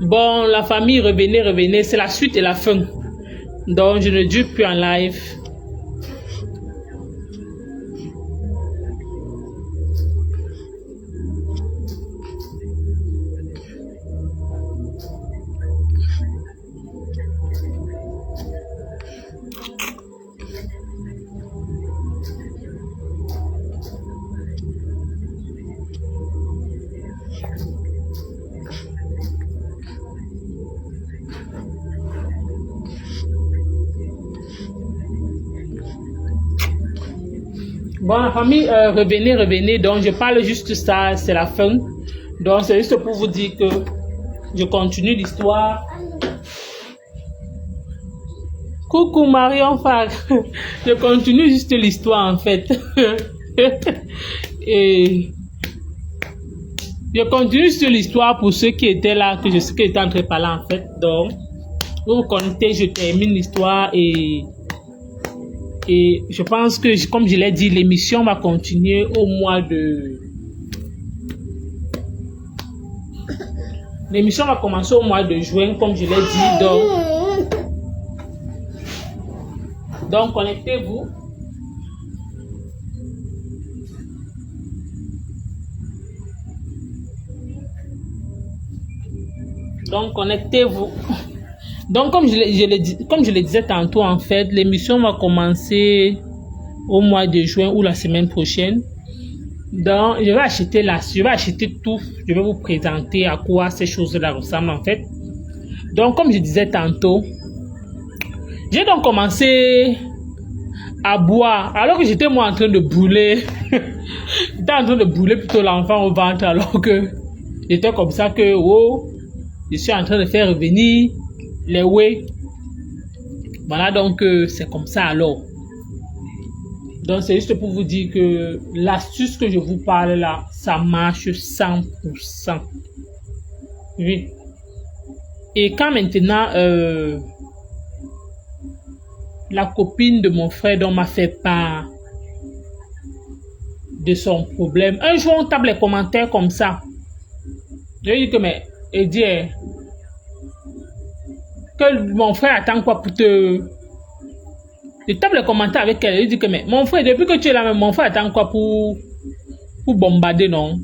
Bon, la famille, revenez, c'est la suite et la fin. Donc, je ne dure plus en live. Bon, la famille, revenez. Donc, je parle juste ça, c'est la fin. Donc, c'est juste pour vous dire que je continue l'histoire. Coucou Marion Fag. Je continue juste l'histoire, en fait. Et je continue sur l'histoire pour ceux qui étaient là, que je sais qu'ils étaient en train de parler, en fait. Donc, vous vous connectez, je termine l'histoire et je pense que, comme je l'ai dit, l'émission va continuer au mois de... L'émission va commencer au mois de juin, comme je l'ai dit. Donc connectez-vous. Donc, connectez-vous. Donc, comme je le disais tantôt, en fait, l'émission va commencer au mois de juin ou la semaine prochaine. Donc, je vais acheter tout. Je vais vous présenter à quoi ces choses-là ressemblent, en fait. Donc, comme je disais tantôt, j'ai donc commencé à boire, alors que j'étais moi en train de brûler. J'étais en train de brûler plutôt l'enfant au ventre, alors que j'étais comme ça que, oh, je suis en train de faire revenir les whey. Voilà, donc c'est comme ça alors. Donc c'est juste pour vous dire que l'astuce que je vous parle là, ça marche 100%. Oui. Et quand maintenant la copine de mon frère dont m'a fait part de son problème, un jour on tape les commentaires comme ça. Je lui dis que mais elle dit que mon frère attend quoi pour te... Je tape les commentaires avec elle. Elle dit que mais mon frère, depuis que tu es là, mon frère attend quoi pour bombarder, non?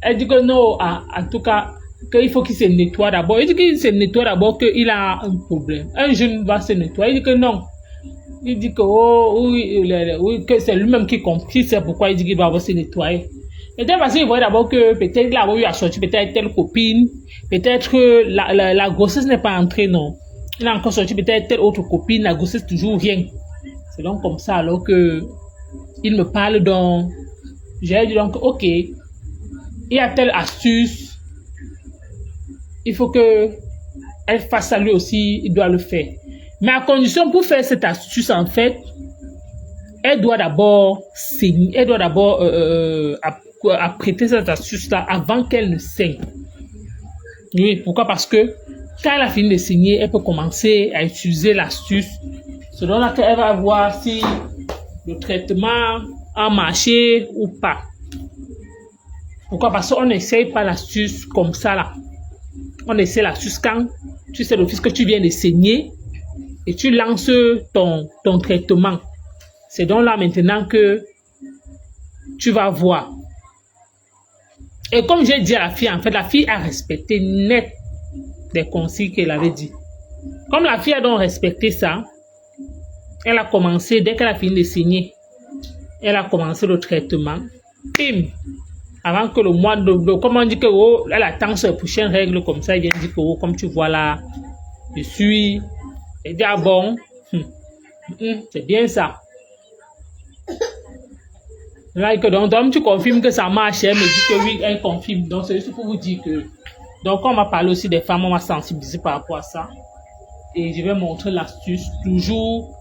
Elle dit que non, en tout cas, qu'il faut qu'il se nettoie d'abord. Il dit qu'il se nettoie d'abord, qu'il a un problème. Un jeune va se nettoyer. Il dit que non. Il dit que oh, oui, que c'est lui-même qui sait pourquoi il dit qu'il doit se nettoyer. Peut-être parce qu'il voit d'abord que peut-être il a eu à sortir peut-être telle copine, peut-être que la grossesse n'est pas entrée, non. Il a encore sorti peut-être telle autre copine, la grossesse toujours rien. C'est donc comme ça alors que il me parle donc, j'ai dit donc ok, il y a telle astuce, il faut que elle fasse ça lui aussi, il doit le faire. Mais à condition pour faire cette astuce en fait, elle doit d'abord saigner, elle doit d'abord apprêter cette astuce-là avant qu'elle ne saigne. Oui, pourquoi? Parce que quand elle a fini de saigner, elle peut commencer à utiliser l'astuce. Selon laquelle elle va voir si le traitement a marché ou pas. Pourquoi? Parce qu'on n'essaye pas l'astuce comme ça là. On essaie l'astuce quand tu sais d'office que tu viens de saigner et tu lances ton traitement. C'est donc là maintenant que tu vas voir. Et comme j'ai dit à la fille, en fait, la fille a respecté net les consignes qu'elle avait dit. Comme la fille a donc respecté ça, elle a commencé, dès qu'elle a fini de saigner, elle a commencé le traitement. Bim! Avant que le mois de comme on dit que oh, elle attend ses prochaines règles comme ça, elle vient dire que oh, comme tu vois là, je suis. Elle dit ah bon, c'est bien ça. Là, donc tu confirmes que ça marche, elle me dit que oui, elle confirme. Donc c'est juste pour vous dire que. Donc on m'a parlé aussi des femmes, on m'a sensibilisé par rapport à ça. Et je vais montrer l'astuce toujours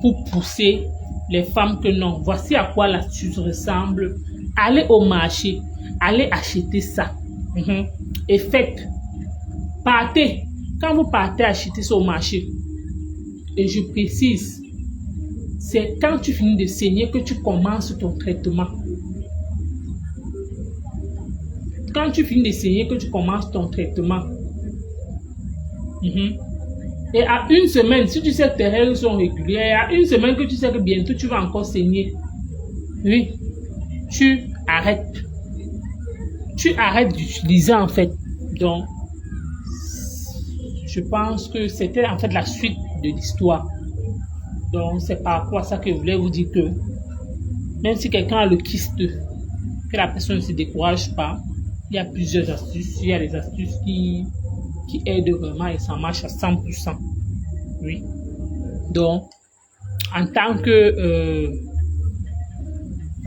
pour pousser les femmes que non. Voici à quoi l'astuce ressemble. Allez au marché, allez acheter ça. Et faites. Partez. Quand vous partez acheter ça au marché, et je précise, c'est quand tu finis de saigner que tu commences ton traitement. Quand tu finis de saigner que tu commences ton traitement. Mhm. Et à une semaine, si tu sais que tes règles sont régulières, à une semaine que tu sais que bientôt tu vas encore saigner, oui, tu arrêtes. Tu arrêtes d'utiliser en fait. Donc, je pense que c'était en fait la suite de l'histoire. Donc, c'est par rapport à ça que je voulais vous dire que même si quelqu'un a le kyste, que la personne ne se décourage pas, il y a plusieurs astuces. Il y a des astuces qui aident vraiment et ça marche à 100%. Oui. Donc, en tant que,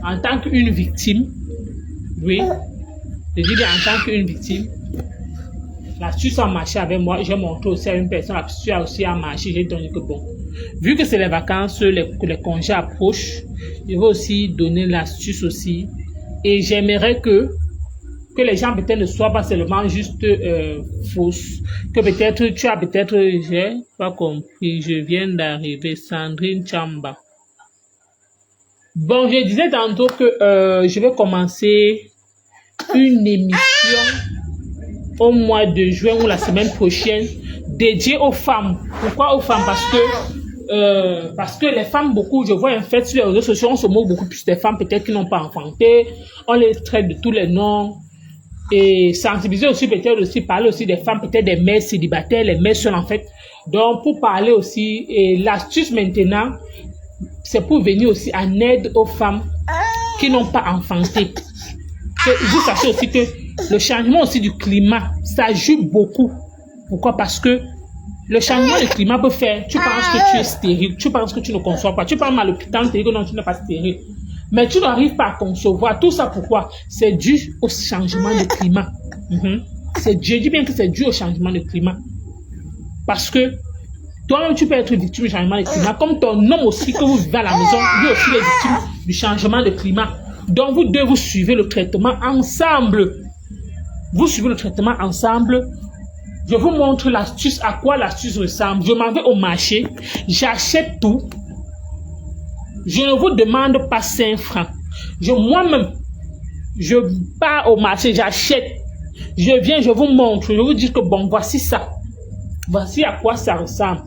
en tant qu'une victime, oui, je dis bien en tant qu'une victime, l'astuce a marché avec moi. J'ai montré aussi à une personne, l'astuce a aussi marché. J'ai donné que bon, vu que c'est les vacances, que les congés approchent, je vais aussi donner l'astuce aussi. Et j'aimerais que les gens peut-être ne soient pas seulement juste fausses. Que peut-être tu as peut-être, j'ai pas compris, je viens d'arriver, Sandrine Chamba. Bon, je disais tantôt que je vais commencer une émission au mois de juin ou la semaine prochaine dédiée aux femmes. Pourquoi aux femmes? Parce que les femmes, beaucoup, je vois en fait sur les réseaux sociaux, on se moque beaucoup plus des femmes peut-être qui n'ont pas enfanté. On les traite de tous les noms. Et sensibiliser aussi, peut-être aussi, parler aussi des femmes, peut-être des mères célibataires, les mères seules en fait. Donc, pour parler aussi, et l'astuce maintenant, c'est pour venir aussi en aide aux femmes qui n'ont pas enfanté. Vous sachez aussi que le changement aussi du climat, ça joue beaucoup. Pourquoi? Parce que le changement du climat peut faire, tu penses que tu es stérile, tu penses que tu ne conçois pas, tu parles à l'hôpital, tu dis que non, tu n'es pas stérile. Mais tu n'arrives pas à concevoir. Tout ça pourquoi? C'est dû au changement de climat. Je dis bien que c'est dû au changement de climat. Parce que toi-même, tu peux être victime du changement de climat, comme ton homme aussi que vous vivez à la maison, lui aussi est victime du changement de climat. Donc, vous deux, vous suivez le traitement ensemble. Vous suivez le traitement ensemble. Je vous montre l'astuce, à quoi l'astuce ressemble. Je m'en vais au marché, j'achète tout. Je ne vous demande pas 5 francs. Moi-même, je pars au marché, j'achète. Je viens, je vous montre. Je vous dis que bon, voici ça. Voici à quoi ça ressemble.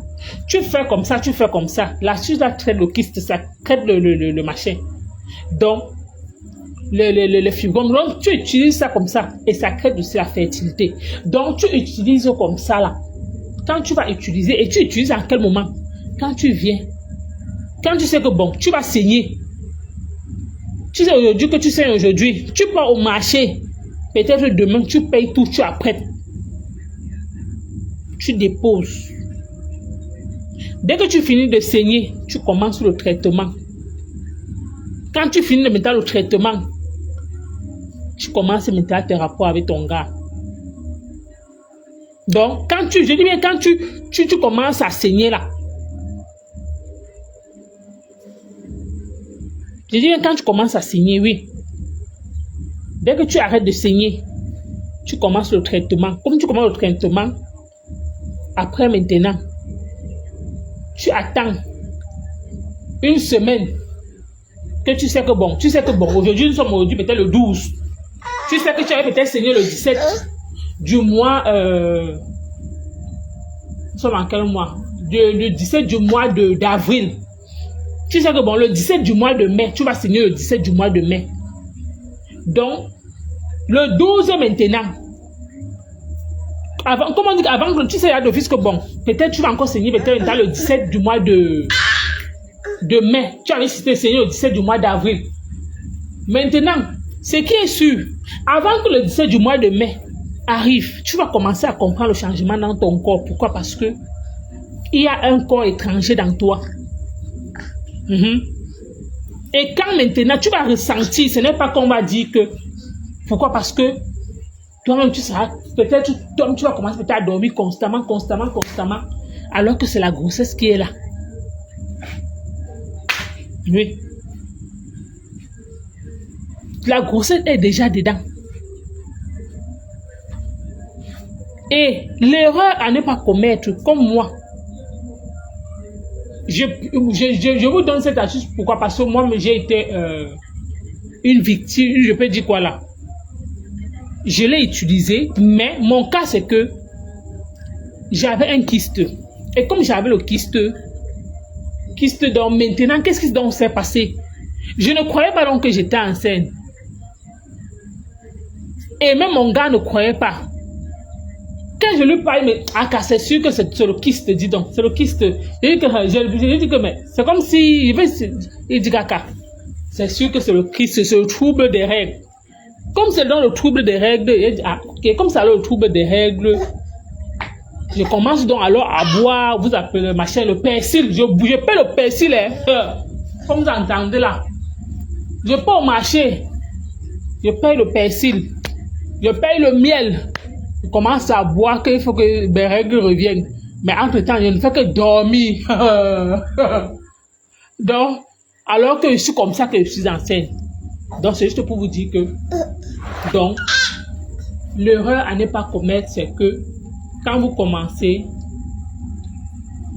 Tu fais comme ça, tu fais comme ça. L'astuce là traite le kyste, ça traite le machin. Donc, le fibrome. Donc, tu utilises ça comme ça et ça crée aussi la fertilité. Donc, tu utilises comme ça là. Quand tu vas utiliser, et tu utilises en quel moment? Quand tu viens. Quand tu sais que bon, tu vas saigner. Tu sais aujourd'hui que tu saignes aujourd'hui. Tu pars au marché. Peut-être demain, tu payes tout, tu apprêtes. Tu déposes. Dès que tu finis de saigner, tu commences le traitement. Quand tu finis de mettre le traitement, tu commences maintenant tes rapports avec ton gars. Donc, je dis bien, quand tu commences à saigner là, je dis bien, quand tu commences à saigner, oui. Dès que tu arrêtes de saigner, tu commences le traitement. Comme tu commences le traitement, après maintenant, tu attends une semaine que tu sais que bon, aujourd'hui nous sommes aujourd'hui peut-être le 12. Tu sais que tu avais peut-être saigné le 17 du mois, nous sommes en quel mois? Le 17 du mois d'avril. Tu sais que bon, le 17 du mois de mai, tu vas saigner le 17 du mois de mai. Donc, le 12 maintenant, avant, comment dire, avant que tu sais d'office que bon, peut-être tu vas encore saigner peut-être dans le 17 du mois de mai. Tu avais saigné le 17 du mois d'avril. Maintenant, ce qui est sûr, avant que le 17 du mois de mai arrive, tu vas commencer à comprendre le changement dans ton corps. Pourquoi? Parce que il y a un corps étranger dans toi. Et quand maintenant tu vas ressentir, ce n'est pas qu'on va dire que. Pourquoi? Parce que toi-même tu seras, peut-être toi-même tu vas commencer peut-être à dormir constamment, alors que c'est la grossesse qui est là. Oui. La grossesse est déjà dedans. Et l'erreur à ne pas commettre, comme moi, je vous donne cette astuce. Pourquoi? Parce que moi, j'ai été une victime, je peux dire quoi là? Je l'ai utilisé, mais mon cas c'est que j'avais un kyste. Et comme j'avais le kyste, donc maintenant, qu'est-ce qui donc s'est passé? Je ne croyais pas donc que j'étais enceinte. Et même mon gars ne croyait pas. Quand je lui parle, mais c'est sûr que c'est le kyste, dis donc, c'est le kyste. Je dis que mais c'est comme si il dit caca. C'est sûr que c'est le kyste, c'est le trouble des règles. Comme c'est dans le trouble des règles, il dit, ok, comme ça le trouble des règles, je commence donc alors à boire, vous appelez machin, le persil. Je paie le persil, hein, comme vous entendez là. Je peux au marché, je paye le persil, je paye le miel. Je commence à boire qu'il faut que mes règles reviennent. Mais entre-temps, je ne fais que dormir. Donc, alors que je suis comme ça que je suis enceinte. Donc, c'est juste pour vous dire que, donc, l'erreur à ne pas commettre, c'est que quand vous commencez,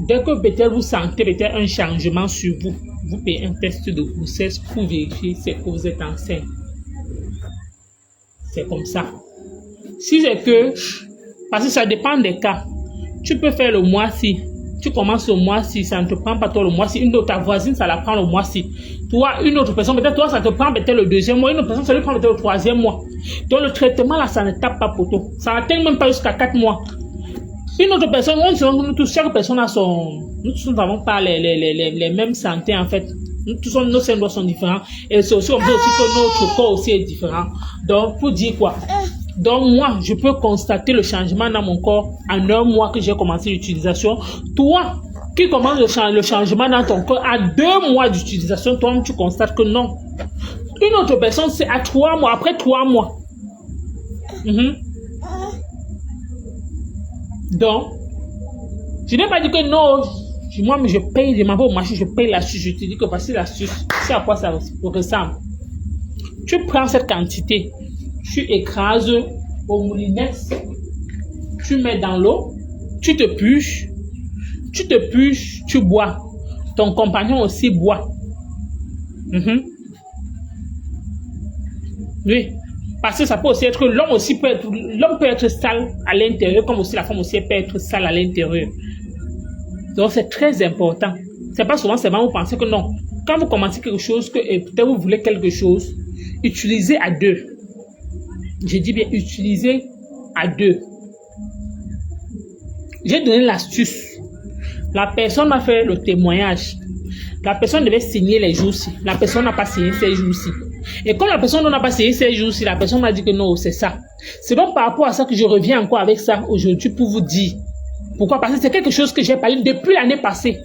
dès que peut-être vous sentez peut-être un changement sur vous, vous payez un test de grossesse pour vérifier si vous êtes enceinte. C'est comme ça. Si c'est que, parce que ça dépend des cas, tu peux faire le mois-ci, tu commences le mois-ci, ça ne te prend pas toi le mois-ci, une autre ta voisine, ça la prend le mois-ci. Toi, une autre personne, peut-être toi, ça te prend peut-être le deuxième mois, une autre personne, ça lui prend peut-être le troisième mois. Donc le traitement là, ça ne tape pas pour toi. Ça n'atteint même pas jusqu'à 4 mois. Une autre personne, nous tous, chaque personne a nous tous n'avons pas les mêmes santé en fait. Nous tous, nos syndromes sont différents. Et c'est aussi, on peut aussi que notre corps aussi est différent. Donc, pour dire quoi? Donc, moi, je peux constater le changement dans mon corps en 1 mois que j'ai commencé l'utilisation. Toi, qui commence le changement dans ton corps à 2 mois d'utilisation, toi, tu constates que non. Une autre personne, c'est à 3 mois, après 3 mois. Donc, je n'ai pas dit que non, moi, mais je paye, je m'en vais au marché, je paye l'astuce. Je te dis que voici l'astuce, c'est à quoi ça ressemble. Tu prends cette quantité, tu écrases au moulinette, tu mets dans l'eau, tu te puches, tu bois. Ton compagnon aussi boit. Oui. Parce que ça peut aussi être, l'homme peut être sale à l'intérieur, comme aussi la femme aussi peut être sale à l'intérieur. Donc c'est très important. C'est pas souvent seulement vous pensez que non. Quand vous commencez quelque chose, que peut-être vous voulez quelque chose, utilisez à 2. Je dis bien utilisez à 2. J'ai donné l'astuce. La personne m'a fait le témoignage. La personne devait signer les jours-ci. La personne n'a pas signé ces jours-ci. Et comme la personne n'a pas signé ces jours-ci, la personne m'a dit que non, c'est ça. C'est donc par rapport à ça que je reviens encore avec ça aujourd'hui pour vous dire. Pourquoi? Parce que c'est quelque chose que j'ai parlé depuis l'année passée.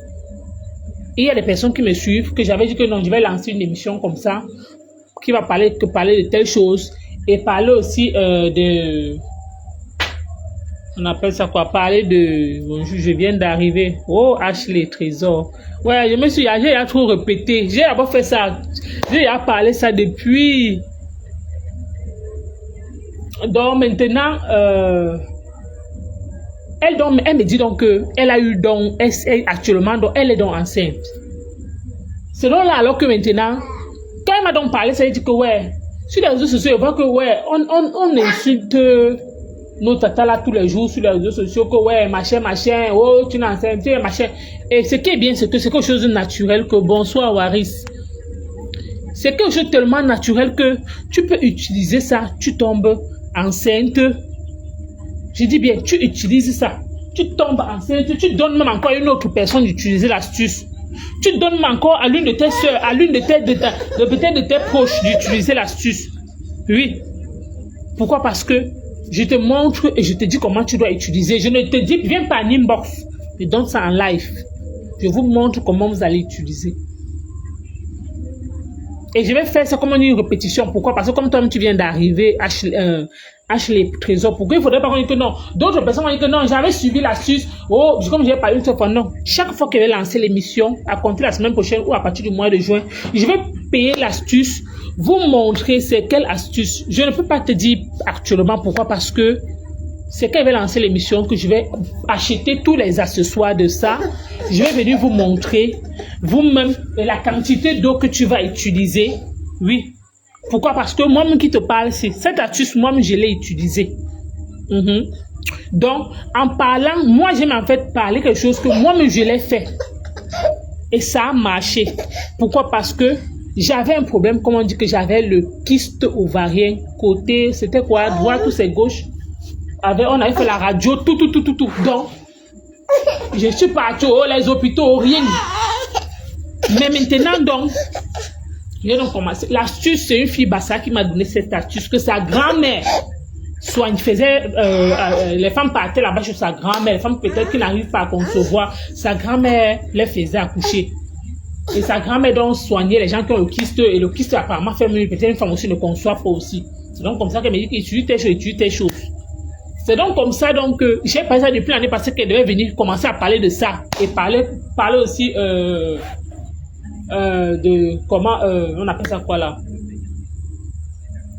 Et il y a des personnes qui me suivent, que j'avais dit que non, je vais lancer une émission comme ça, qui va parler de telles choses, et parler aussi de... On appelle ça quoi? Parler de... Bonjour, je viens d'arriver. Oh, Ashley, trésor. Ouais, j'ai trop répété. J'ai d'abord fait ça. J'ai parlé ça depuis. Donc maintenant, elle me dit donc qu'elle a eu donc, actuellement, donc elle est donc enceinte. C'est donc là alors que maintenant, quand elle m'a donc parlé, ça veut dire que ouais, sur les réseaux sociaux, on voit que ouais, on insulte nos tatas là tous les jours sur les réseaux sociaux, que ouais, machin, oh, tu es enceinte, machin. Et ce qui est bien, c'est que c'est quelque chose de naturel, que bonsoir Waris. C'est quelque chose de tellement naturel que tu peux utiliser ça, tu tombes enceinte. Je dis bien, tu utilises ça, tu tombes enceinte, tu donnes même encore à une autre personne d'utiliser l'astuce. Tu donnes même encore à l'une de tes soeurs, à l'une de peut-être de tes proches d'utiliser l'astuce. Oui. Pourquoi? Parce que je te montre et je te dis comment tu dois utiliser. Je ne te dis, viens pas en inbox. Je donne ça en live. Je vous montre comment vous allez utiliser. Et je vais faire ça comme une répétition. Pourquoi? Parce que comme toi, tu viens d'arriver, Ashley Trésor, pourquoi il faudrait pas qu'on dise que non? D'autres personnes vont dire que non, j'avais suivi l'astuce. Oh, comme j'ai parlé une seule fois, non. Chaque fois que je vais lancer l'émission, à compter la semaine prochaine ou à partir du mois de juin, je vais payer l'astuce, vous montrer c'est quelle astuce. Je ne peux pas te dire actuellement pourquoi, parce que c'est quand je vais lancer l'émission que je vais acheter tous les accessoires de ça. Je vais venir vous montrer vous-même la quantité d'eau que tu vas utiliser. Oui. Pourquoi? Parce que moi-même qui te parle, c'est cette astuce, moi-même je l'ai utilisée. Donc, en parlant, moi, j'aime en fait parler quelque chose que moi-même, je l'ai fait. Et ça a marché. Pourquoi? Parce que j'avais un problème, comme on dit que j'avais le kyste ovarien. Côté, c'était quoi? Droite ou c'est gauche? On avait fait la radio, tout. Donc, je suis partie les hôpitaux, rien. Mais maintenant, donc, j'ai donc commencé. L'astuce, c'est une fille Bassa qui m'a donné cette astuce, que sa grand-mère faisait, les femmes partaient là-bas chez sa grand-mère, les femmes peut-être qui n'arrivent pas à concevoir, sa grand-mère les faisait accoucher. Et sa grand-mère donc soignait les gens qui ont le kyste, et le kyste apparemment fait mieux, peut-être une femme aussi ne conçoit pas aussi. C'est donc comme ça qu'elle me dit qu'utilise tes choses. C'est donc comme ça donc que j'ai passé ça depuis l'année passée qu'elle devait venir commencer à parler de ça et parler aussi de comment on appelle ça quoi là,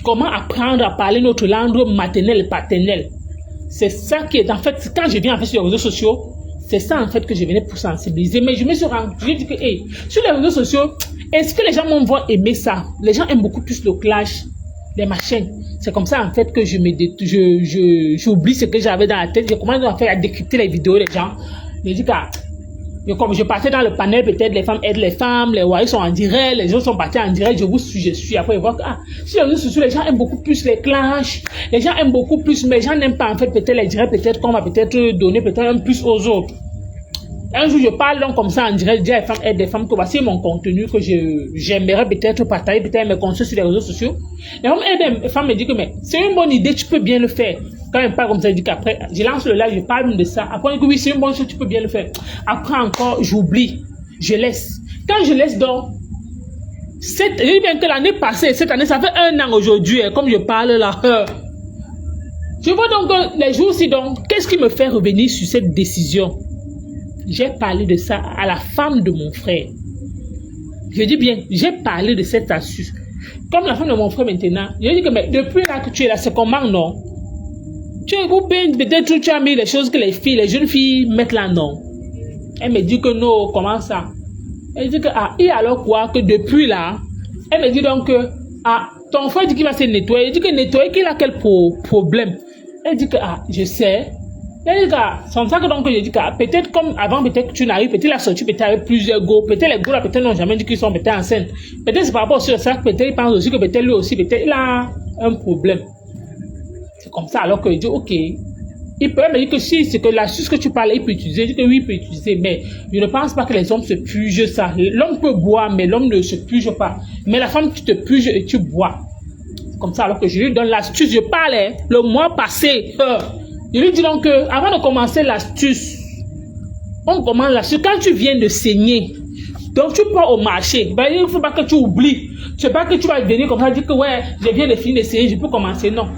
comment apprendre à parler notre langue maternelle et paternelle. C'est ça qui est en fait, quand je viens en fait sur les réseaux sociaux, c'est ça en fait que je venais pour sensibiliser. Mais je me suis rendu, j'ai dit que hey, sur les réseaux sociaux, est-ce que les gens vont aimer ça? Les gens aiment beaucoup plus le clash, les machins. C'est comme ça en fait que j'oublie ce que j'avais dans la tête. Je commence à faire à décrypter les vidéos des gens. Je dis que comme je partais dans le panel, peut-être les femmes aident les femmes, les waris sont en direct, les gens sont partis en direct, je suis. Après, je vois que sur les réseaux sociaux, les gens aiment beaucoup plus les clashs, les gens aiment beaucoup plus, mais les gens n'aiment pas en fait peut-être les directs, peut-être qu'on va peut-être donner peut-être un plus aux autres. Un jour, je parle donc comme ça en direct, je dis à les femmes aident les femmes que voici mon contenu que j'aimerais peut-être partager, peut-être mes conseils sur les réseaux sociaux. Les femmes me disent que mais c'est une bonne idée, tu peux bien le faire. Quand elle parle comme ça, je dis qu'après, je lance le live, je parle de ça. Après, on dit que oui, c'est une bonne chose, tu peux bien le faire. Après encore, j'oublie, je laisse. Quand je laisse donc, je dis bien que l'année passée, cette année, ça fait 1 an aujourd'hui, comme je parle là. Je vois donc les jours-ci donc, qu'est-ce qui me fait revenir sur cette décision? J'ai parlé de ça à la femme de mon frère. Je dis bien, j'ai parlé de cette astuce. Comme la femme de mon frère maintenant, je dis que mais depuis là que tu es là, c'est comment non? Peut-être tu as mis les choses que les jeunes filles mettent là, non? Elle me dit que non, comment ça? Elle dit que et alors quoi? Que depuis là, elle me dit donc que ton frère dit qu'il va se nettoyer. Elle dit que nettoyer, qu'il a quel problème? Elle dit que je sais. Elle dit que c'est comme ça que donc je dis que peut-être comme avant, peut-être que tu n'arrives, peut-être la sortie peut-être avec plusieurs go, peut-être les go là, peut-être n'ont jamais dit qu'ils sont peut-être enceintes. Peut-être c'est par rapport à ça, peut-être ils pensent aussi que peut-être lui aussi, peut-être il a un problème. C'est comme ça alors que je dis ok. Il peut me dire que si c'est que l'astuce que tu parles, il peut utiliser. Je dis que oui, il peut utiliser, mais je ne pense pas que les hommes se pugent ça. L'homme peut boire, mais l'homme ne se puge pas. Mais la femme, tu te puges et tu bois. C'est comme ça alors que je lui donne l'astuce. Je parlais le mois passé. Je lui dis donc que avant de commencer l'astuce, on commence l'astuce. Quand tu viens de saigner, donc tu pars au marché. Ben, il ne faut pas que tu oublies. Je sais pas que tu vas venir comme ça dire que ouais, je viens de finir d'essayer, je peux commencer. Non.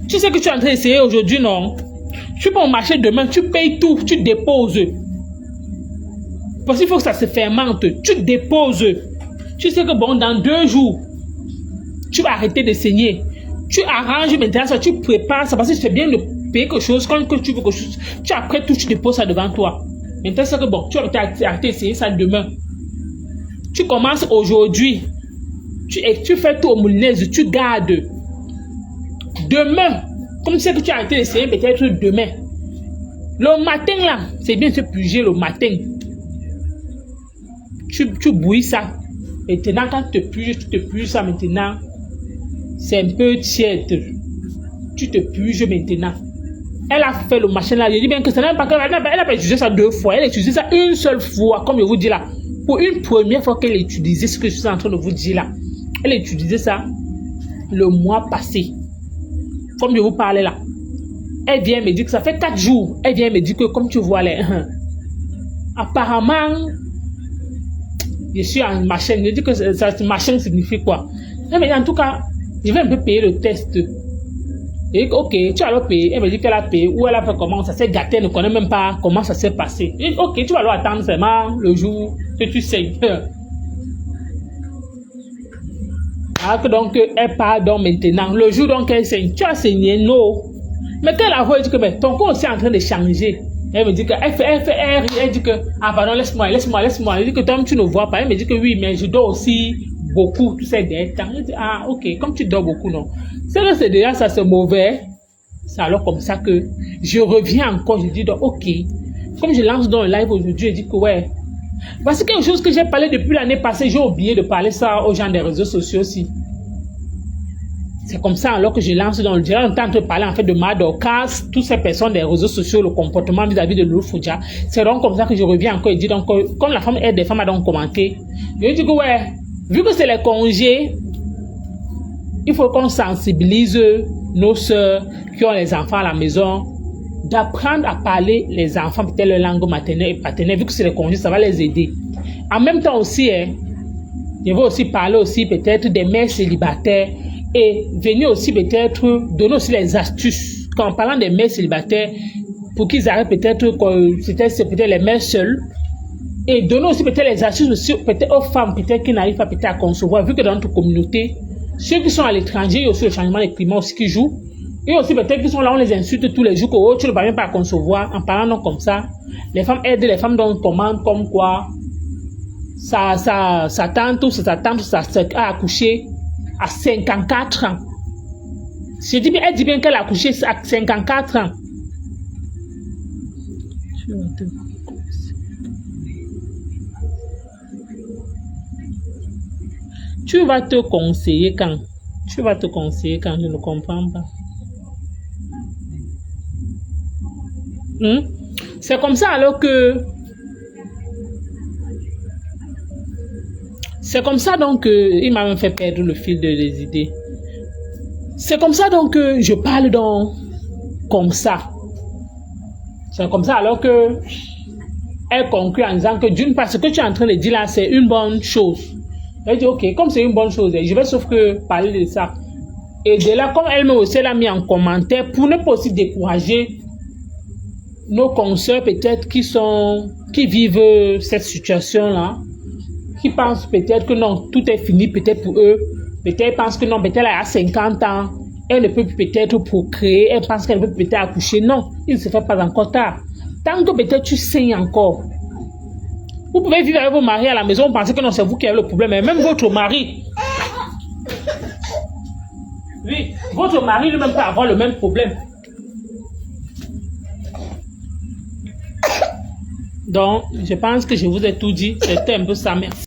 Tu sais que tu es en train d'essayer aujourd'hui, non? Tu peux au marché demain, tu payes tout, tu déposes. Parce qu'il faut que ça se fermente. Tu déposes. Tu sais que bon, dans 2 jours, tu vas arrêter de saigner. Tu arranges maintenant ça, tu prépares ça parce que c'est bien de payer quelque chose, quand tu veux quelque chose, tu après tout, tu déposes ça devant toi. Maintenant, c'est que bon, tu vas arrêter d'essayer ça demain. Tu commences aujourd'hui. Tu fais tout au moulinaise, tu gardes. Demain, comme tu sais que tu as arrêté d'essayer, peut-être demain. Le matin là, c'est bien de se puger le matin. Tu bouillis ça. Maintenant, quand tu te puges ça maintenant, c'est un peu tiède. Tu te puges maintenant. Elle a fait le machin là. Je dis bien que ça n'a pas qu'elle n'a pas utilisé ça 2 fois. Elle a utilisé ça une seule fois, comme je vous dis là. Pour une première fois qu'elle a utilisé ce que je suis en train de vous dire là. Elle a utilisé ça le mois passé. Comme je vous parlais là. Elle vient me dire que ça fait 4 jours. Elle vient me dire que comme tu vois là, apparemment, je suis en machin. Je dis que ça machin signifie quoi? Elle me dit en tout cas, je vais un peu payer le test. Et ok, tu vas le payer. Elle me dit qu'elle a payé ou elle a fait comment, ça s'est gâté, elle ne connaît même pas comment ça s'est passé. Et ok, tu vas alors attendre seulement le jour que tu saignes. Alors que donc, elle part donc maintenant. Le jour donc elle saigne, tu as saigné, non. Mais quand elle a vu, elle dit que mais, ton corps aussi est en train de changer. Elle me dit que, elle dit que, pardon, laisse-moi. Elle dit que toi, tu ne vois pas. Elle me dit que oui, mais je dors aussi beaucoup, tu sais, des temps. Elle dit, ok, comme tu dors beaucoup, non. C'est déjà ça, c'est mauvais. C'est alors comme ça que je reviens encore. Je dis donc, ok. Comme je lance dans le live aujourd'hui, je dis que ouais. Voici quelque chose que j'ai parlé depuis l'année passée. J'ai oublié de parler ça aux gens des réseaux sociaux aussi. C'est comme ça alors que je lance dans le direct. On est en train de parler en fait de Madorcas, toutes ces personnes des réseaux sociaux, le comportement vis-à-vis de Loulou Foudja. C'est donc comme ça que je reviens encore et dis donc, comme la femme aide des femmes à donc commenter. Je dis que ouais, vu que c'est les congés, il faut qu'on sensibilise nos soeurs qui ont les enfants à la maison, d'apprendre à parler les enfants, peut-être leur langue maternelle et paternelle, vu que c'est les congés, ça va les aider. En même temps aussi, je vais aussi parler aussi peut-être des mères célibataires et venir aussi peut-être donner aussi les astuces. En parlant des mères célibataires, pour qu'ils arrêtent peut-être, c'est peut-être les mères seules, et donner aussi peut-être les astuces aussi peut-être aux femmes peut-être qui n'arrivent pas peut-être à concevoir, vu que dans notre communauté, ceux qui sont à l'étranger, il y a aussi le changement de climat aussi qui joue. Et aussi peut-être qu'ils sont là, on les insulte tous les jours, que oh, tu ne parviens pas à concevoir. En parlant donc comme ça, les femmes aident les femmes donc commandent comme quoi sa tante ou sa tante a accouché à 54 ans. Elle dit bien qu'elle a accouché à 54 ans. Tu vas te conseiller quand? Tu vas te conseiller quand? Je ne comprends pas. C'est comme ça alors que... C'est comme ça donc que... Il m'a même fait perdre le fil des idées. C'est comme ça donc que je parle donc comme ça. C'est comme ça alors que... Elle conclut en disant que d'une part, ce que tu es en train de dire là, c'est une bonne chose. Elle dit, ok, comme c'est une bonne chose, je vais sauf que parler de ça. Et de là, comme elle m'a aussi l'a mis en commentaire, pour ne pas aussi décourager nos consoeurs peut-être qui vivent cette situation-là, qui pensent peut-être que non, tout est fini peut-être pour eux. Peut-être pensent que non, peut-être elle a 50 ans, elle ne peut plus peut-être procréer, elle pense qu'elle ne peut peut-être accoucher. Non, il ne se fait pas encore tard. Tant que peut-être tu saignes encore, vous pouvez vivre avec vos maris à la maison, vous pensez que non, c'est vous qui avez le problème, mais même votre mari, oui, votre mari lui-même peut avoir le même problème. Donc, je pense que je vous ai tout dit, c'était un peu ça, merci.